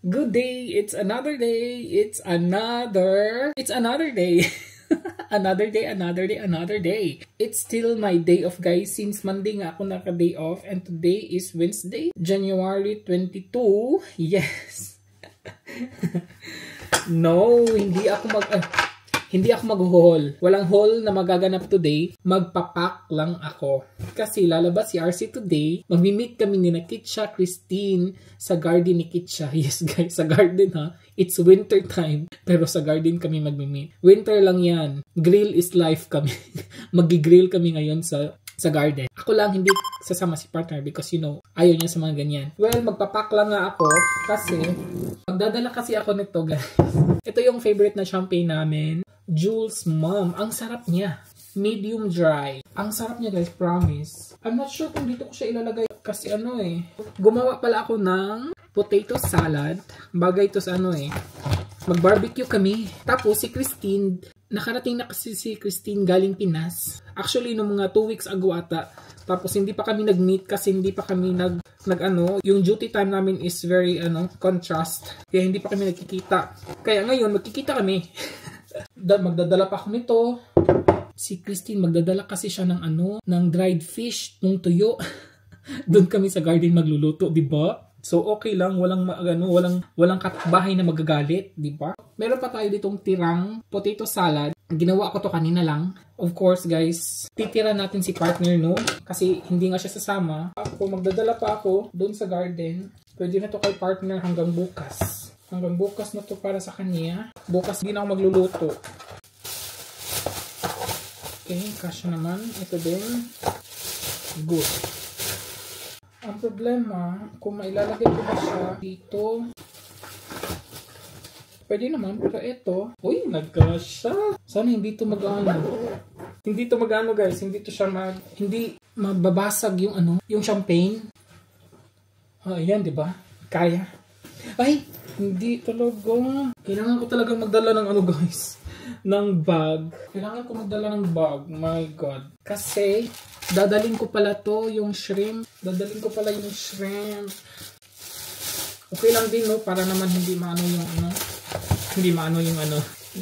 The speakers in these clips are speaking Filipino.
Good day. It's another day. It's another day. Another day, another day, another day. It's still my day off, guys, since Monday nga ako naka-day off, and today is Wednesday, January 22. Yes. No, hindi ako mag-haul. Walang haul na magaganap today. Magpapak lang ako. Kasi lalabas si RC today. Mag-meet kami ni Kitcha, Christine sa garden ni Kitcha. Yes guys, sa garden ha. It's winter time. Pero sa garden kami mag-meet. Winter lang yan. Grill is life kami. Mag-grill kami ngayon sa garden. Ako lang hindi sasama si partner because you know, ayaw niya sa mga ganyan. Well, magpapak lang nga ako kasi magdadala kasi ako nito guys. Ito yung favorite na champagne namin. Jules Mom. Ang sarap niya. Medium dry. Ang sarap niya guys, promise. I'm not sure kung dito ko siya ilalagay kasi gumawa pala ako ng potato salad. Bagay ito sa mag-barbecue kami. Tapos si Christine, nakarating na kasi si Christine galing Pinas. Actually, nung mga 2 weeks ago ata. Tapos hindi pa kami nag-meet kasi hindi pa kami yung duty time namin is very contrast. Kaya hindi pa kami nagkikita. Kaya ngayon magkikita kami. Magdadala pa ako nito. Si Christine magdadala kasi siya ng dried fish, ng tuyo. Doon kami sa garden magluluto, 'di ba? So okay lang, walang kapitbahay na magagalit, 'di ba? Meron pa tayo ditong tirang potato salad. Ginawa ko to kanina lang. Of course, guys, titira natin si partner kasi hindi nga siya sasama. Magdadala pa ako doon sa garden. Pwede na to kay partner hanggang bukas. Hanggang bukas na to para sa kanya. Bukas din ako magluluto. Okay, kasya naman. Ito din. Good. Ang problema, kung mailalagay ko ba siya dito, pwede naman, pero ito, uy, nagkasya. Sana hindi to mag-ano. Hindi to mag-ano guys, hindi mababasag yung champagne. Ayan, di ba? Kaya. Ay, hindi talaga. Kailangan ko talaga magdala ng guys. Ng bag. Kailangan ko magdala ng bag. My God. Kasi, dadalhin ko pala yung shrimp. Okay lang din, para naman hindi maano yung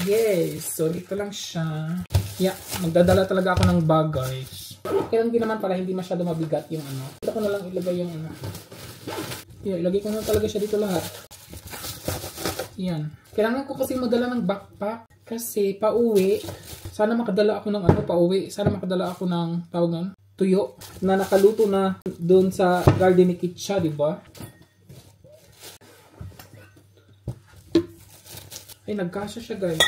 Yes. So, dito lang siya. Yeah. Magdadala talaga ako ng bag, guys. Okay lang din naman para hindi masyado mabigat yung Dito ko na lang ilagay yung Yeah, ilagay ko na talaga siya dito lahat. Yan. Kailangan ko kasi madala ng backpack kasi pauwi. Sana makadala ako ng pauwi. Sana makadala ako ng tuyo na nakaluto na doon sa garden ni Kitcha, di ba? Ay, nagkasya siya, guys.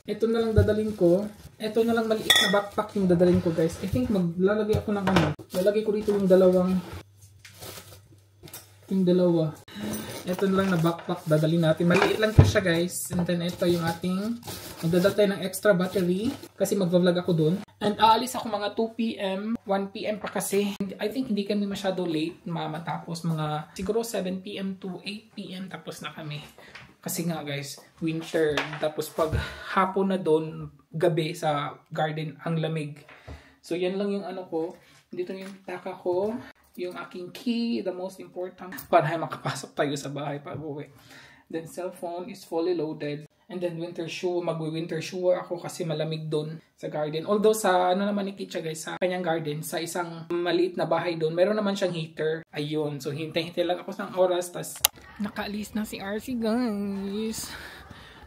Ito na lang dadalhin ko. Ito na lang maliit na backpack yung dadalhin ko, guys. I think maglalagay ako ng lalagay ko dito yung dalawa. Ito na lang na backpack dadalhin natin. Maliit lang to siya, guys. And then ito yung magdadala tayo ng extra battery kasi mag-vlog ako doon. And aalis ako mga 2 p.m. 1 p.m. pa kasi. I think hindi kami masyado late matapos mga siguro 7 p.m. to 8 p.m. tapos na kami. Kasi nga guys, winter. Tapos pag hapon na doon, gabi sa garden, ang lamig. So yan lang yung ko. Dito yung taka ko. Yung aking key, the most important, para makapasok tayo sa bahay pag uwi. Then cellphone is fully loaded. And then winter shoe, mag-winter shoe ako kasi malamig doon sa garden. Although sa naman ni Kitcha guys, sa kanyang garden, sa isang maliit na bahay doon, meron naman siyang heater. Ayun, so hintay-hintay lang ako ng oras, tas nakaalis na si RC guys.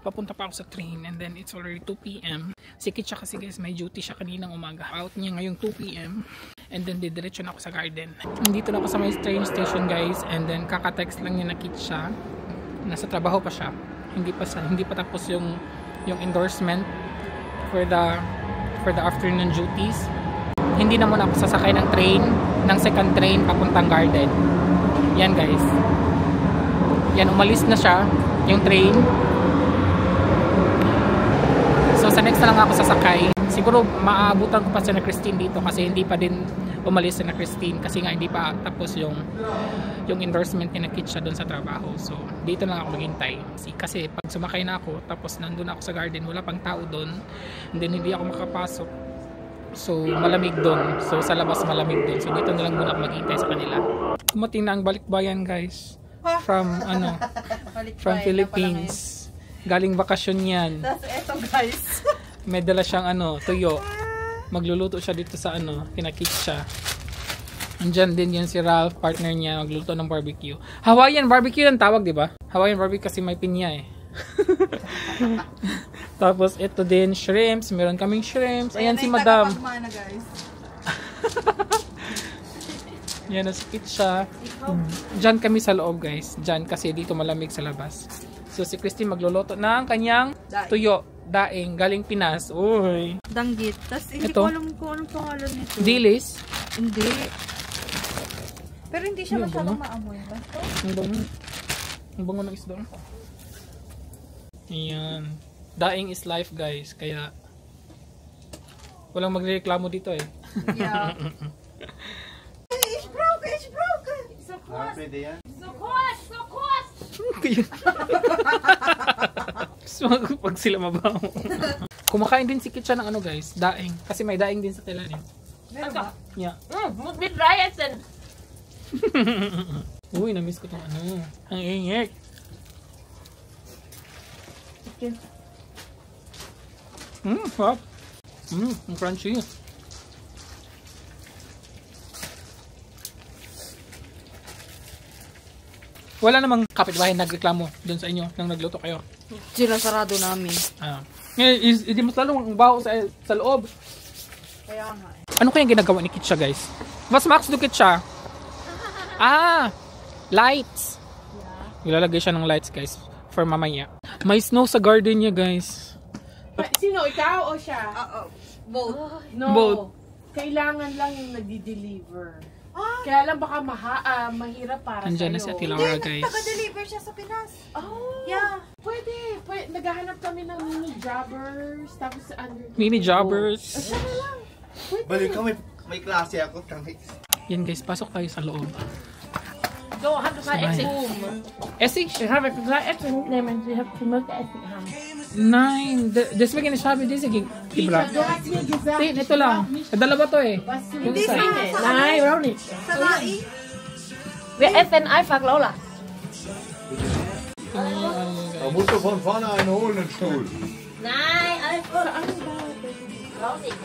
Papunta pa ako sa train and then it's already 2 p.m. Si Kitcha kasi guys, may duty siya kaninang umaga. Out niya ngayong 2 p.m. And then didiretso na ako sa garden. Dito na ako sa may train station guys. And then kaka-text lang niya na Kitcha. Nasa trabaho pa siya. Hindi pa tapos yung endorsement for the afternoon duties. Hindi na muna ako sasakay ng train, ng second train papuntang garden. Yan guys. Yan, umalis na siya yung train. So sa next na lang ako sasakay. Siguro maaabutan ko pa siya na Christine dito kasi hindi pa din umalis na Christine kasi nga hindi pa tapos yung endorsement ni Kitcha doon sa trabaho. So dito na ako maghintay. Kasi pag sumakay na ako tapos nandun ako sa garden, wala pang tao doon. And then hindi ako makapasok. So malamig doon. So sa labas malamig doon. So dito na lang muna ako maghintay sa kanila. Kumating na ang balikbayan guys. From from Philippines. Galing bakasyon yan. Tapos eto guys. May dala siyang tuyo. Magluluto siya dito sa kinakik siya. Andyan din yan si Ralph, partner niya, magluluto ng barbecue. Hawaiian barbecue ang tawag, di ba? Hawaiian barbecue kasi may pinya eh. Tapos ito din, shrimps. Meron kaming shrimps. Ayan si Madam. Tagapagmana, guys. Yan, nasikit siya. Diyan kami sa loob, guys. Diyan kasi dito malamig sa labas. So si Christine magluluto ng kanyang tuyo, daing, galing Pinas. Uy. Danggit. Tapos hindi Ito? ko alam kung anong pangalan nito. Dilis. Hindi. Pero hindi siya Yung masyadong bango. maamoy. Basta. Ang bango. Ang bango ng isda. Ayan. Daing is life, guys. Kaya walang magreklamo dito eh. Yeah. It's broke! It's broke! So close! Pwede yan? So close! So close! Pag sila mabaho. Kumakain din si Kitcha ng guys, daing. Kasi may daing din sa Telanin. Meron ba? Yeah. Must be dry and Uy, na-miss ko tong ang ingit. Hop. Ang crunchy. Wala namang kapitbahay nagreklamo doon sa inyo nang nagluto kayo. Sila sarado namin. Ngayon, hindi mas lalong baho sa loob. Kaya nga eh. Ano kaya ginagawa ni Kitcha, guys? Was Max do Kitcha? Lights. Ilalagay siya ng lights, guys, for mamaya. May snow sa garden niya, guys. Sino? Ikaw o siya? Both. No. Both. Kailangan lang yung nagdi-deliver. Kaya lang baka mahirap para Andyan na si sa'yo. Ate Laura, guys. Taga-deliver siya sa Pinas. Oh, Yeah. Pwede. Naghahanap kami ng mini jobbers. Tapos Mini jobbers. Siya na lang. Pwede. Balik ka, may klase ako. Yan, guys, pasok tayo sa loob. Go, have to try Sabay. Essig. Essig? Ich habe gesagt, Essig nehmen. Sie haben zu mögen Essig haben. Nein. Deswegen ich habe diese gebracht. Du hast mir gesagt, Tin, ito lang. Kadala ba to eh? was du Yung isa. Nein, brauch nicht. Sa Mai. Wir essen einfach Lola. Da musst du von vorne einen holen, den Stuhl. Nein, einfach. Brauch nicht.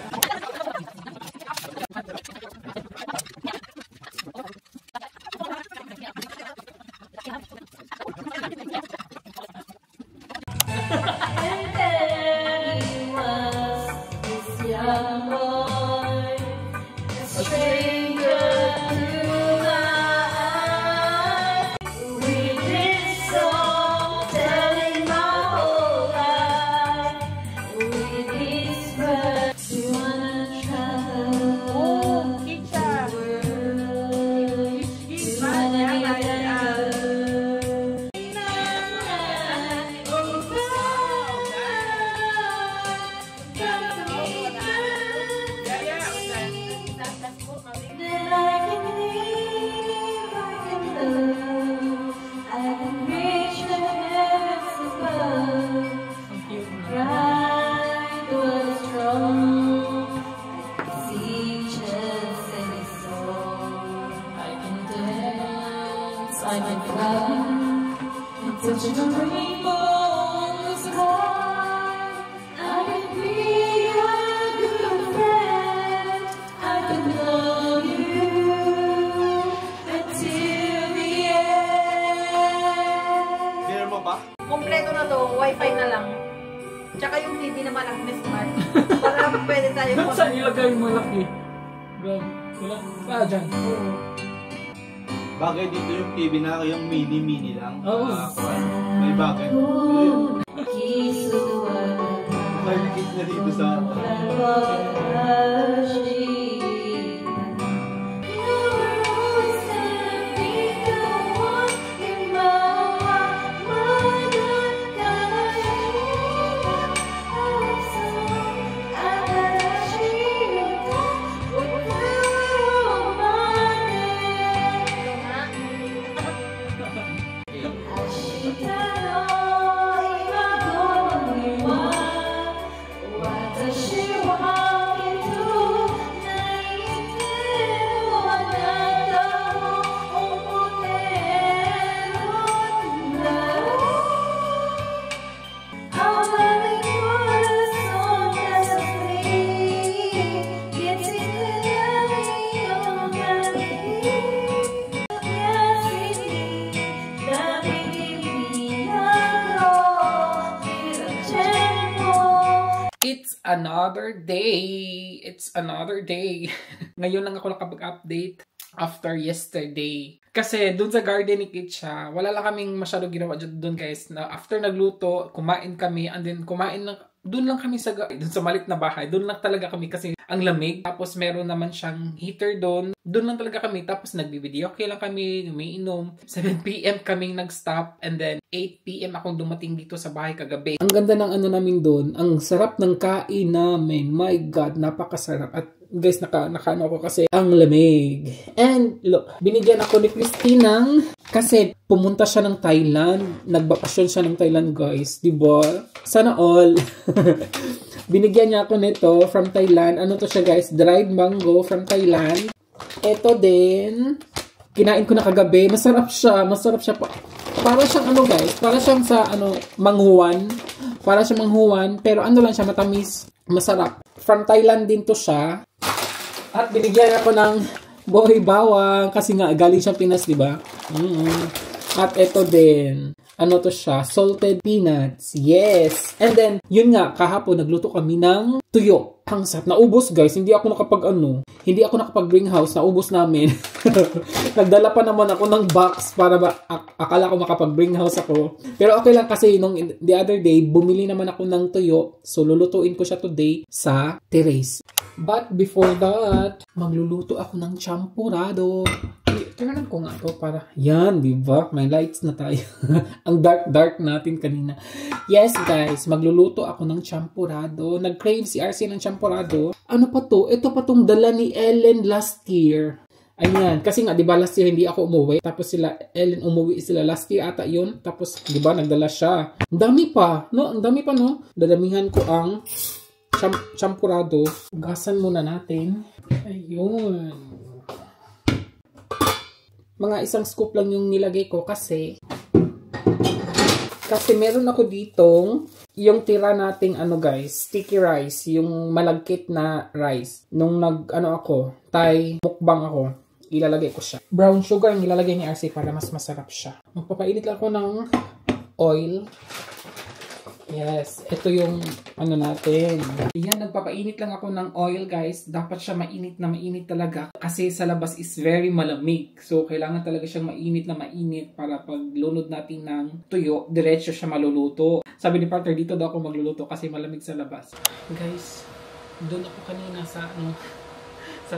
Beer mo ba? Kompleto na to. Wi-Fi na lang. Tsaka yung TV naman ang smart. Para pwede tayo Saan ilagay mo malaki? Grabe. Wala. Dyan. Bagay dito yung TV na yung mini lang. Oo. May bagay. Marikit na dito sa... another day. It's another day. Ngayon lang ako nakapag-update after yesterday. Kasi dun sa garden ni Kitcha, wala lang kaming masyado ginawa dun guys. Na after nagluto, kumain kami, and then kumain lang, dun lang kami dun sa malit na bahay. Dun lang talaga kami kasi ang lamig. Tapos meron naman siyang heater dun. Dun lang talaga kami. Tapos nagbibideo okay lang kami, umiinom. 7 p.m. kaming nag-stop, and then 8 p.m. akong dumating dito sa bahay kagabi. Ang ganda ng ano namin dun. Ang sarap ng kain namin. My God, napakasarap. At guys, nakaano ako kasi ang lamig. And look, binigyan ako ni Christine kasi pumunta siya ng Thailand. Nagbakasyon siya ng Thailand, guys. Diba? Sana all. Binigyan niya ako nito from Thailand. Ano to siya, guys? Dried mango from Thailand. Ito din. Kinain ko na kagabi. Masarap siya. Masarap siya. Para siyang ano, guys? Para siyang sa manghuwan. Para siyang manghuwan. Pero ano lang siya, matamis. Masarap. From Thailand din to siya. At binigyan ako ng boy bawang kasi nga galing siya Pinas, di ba? At ito din. Ano to siya? Salted peanuts. Yes. And then, yun nga, kahapon nagluto kami ng tuyo. Ang sarap. Naubos, guys. Hindi ako nakapag-bring house. Naubos namin. Nagdala pa naman ako ng box para akala ko makapag-bring house ako. Pero okay lang kasi nung the other day, bumili naman ako ng tuyo. So, lulutuin ko siya today sa terrace. But before that, magluluto ako ng champurrado. Tingnan ko nga to para... Yan, di ba? May lights na tayo. Ang dark natin kanina. Yes, guys. Magluluto ako ng champurrado. Nag-crave si RC ng champurrado. Ano pa to? Ito pa tong dala ni Ellen last year. Ayan. Kasi nga, di ba last year hindi ako umuwi. Tapos Ellen umuwi sila last year ata yun. Tapos, di ba, nagdala siya. Ang dami pa. No? Ang dami pa, no? Dadamihan ko ang champurrado. Gasan muna natin. Ayun. Mga isang scoop lang yung nilagay ko kasi meron ako ditong yung tira nating guys, sticky rice, yung malagkit na rice. Nung Thai mukbang ako, ilalagay ko siya. Brown sugar yung ilalagay ni RC para mas masarap siya. Magpapainit lang ako ng oil. Yes, ito yung natin. Yan, nagpapainit lang ako ng oil, guys. Dapat siya mainit na mainit talaga kasi sa labas is very malamig. So, kailangan talaga siyang mainit na mainit para pag lunod natin ng tuyo, diretso siya maluluto. Sabi ni partner, dito daw ako magluluto kasi malamig sa labas. Guys, doon ako kanina sa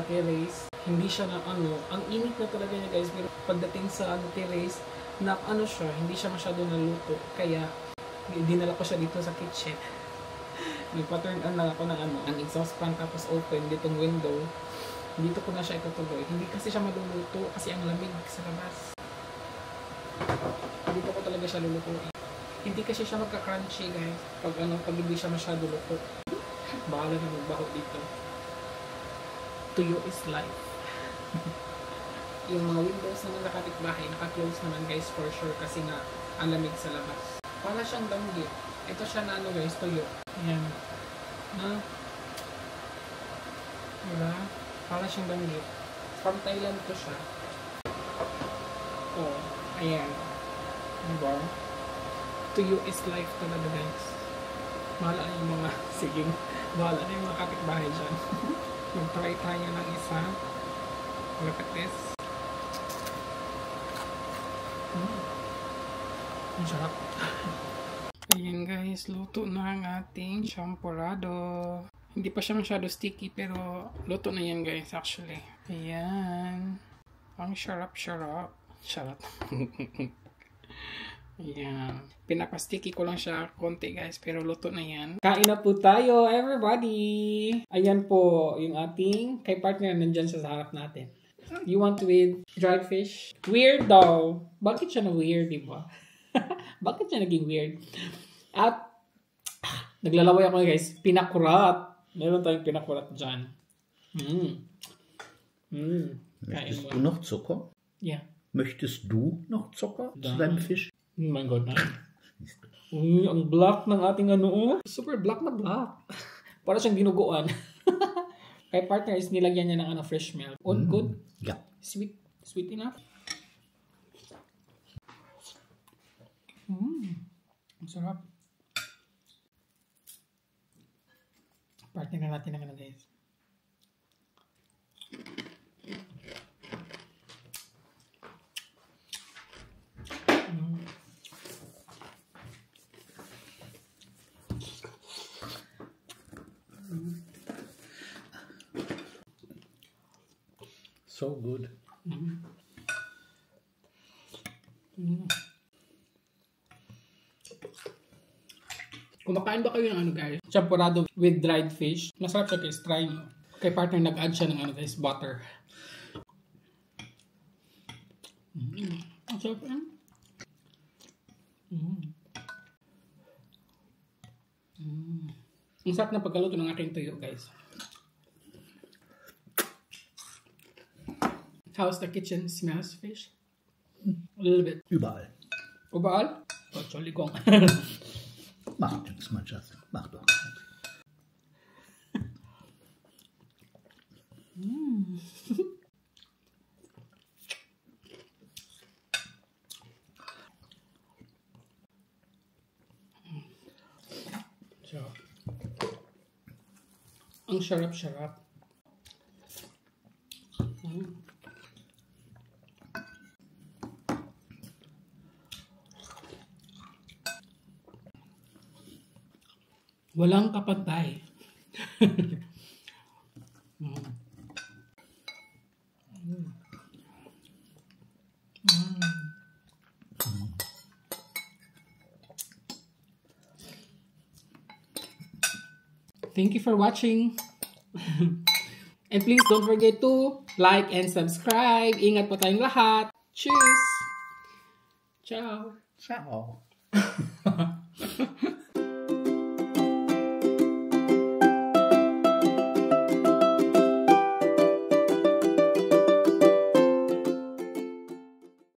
terrace. Hindi siya ang init na talaga niya, guys. Pero pagdating sa terrace, siya, hindi siya masyado naluto. Kaya, dinala ko siya dito sa kitchen. Nagpa-turn on lang ako ng ang exhaust fan tapos open ditong window. Dito ko na siya itutuloy. Hindi kasi siya maluluto kasi ang lamig sa labas. Dito ko talaga siya lulutuin. Hindi kasi siya magka-crunchy, guys. Pag hindi siya masyado luto. Bahala na magbaho dito. Tuyo is life. Yung mga windows na nakapitbahay, naka-close naman, guys, for sure kasi nga ang lamig sa labas. Para siyang danggit. Ito siya na guys, tuyo. Ayan. Diba? Para siyang danggit. From Thailand to siya. Oh, ayan. Diba? Tuyo is life talaga, guys. Bahala na yung mga, sige, bahala na yung mga kapitbahay dyan. Mag-try tayo ng isa. Look at this. Ang sarap. Ayan, guys, luto na ang ating champurrado. Hindi pa siya masyado sticky pero luto na yan, guys, actually. Ayan. Ang sarap. Sarap. Ayan. Pinapasticky ko lang siya konti, guys, pero luto na yan. Kain na po tayo, everybody! Ayan po yung ating kay partner nandyan siya sa harap natin. You want with dried fish? Weird daw. Bakit siya na weird, diba? Bakit siya naging weird? At naglalaway ako, guys. Pinakurat. Meron tayong pinakurat dyan. Möchtest du noch Zucker? Yeah. Möchtest du noch Zucker zu deinem Fisch? Oh my God, nein. Ang black ng ating Super black na black. Para siyang dinuguan. Kay partner is nilagyan niya ng fresh milk. Good? Yeah. Sweet enough? Ang sarap. tingnan natin ang ano guys. So good. Kumakain ba kayo ng ano guys? Champurrado with dried fish. Masarap siya guys. Try nyo. Kay partner nag-add siya ng ano guys, butter. Ang sarap yan. Ang sarap na pagkaluto ng aking tuyo guys. How's the kitchen smells fish? A little bit. Überall. Überall? Oh, Entschuldigung. Macht nichts, mein Schatz. Mach doch. So, ang sarap-sarap. Walang kapantay. Thank you for watching. And please don't forget to like and subscribe. Ingat po tayong lahat. Cheers! Ciao! Ciao.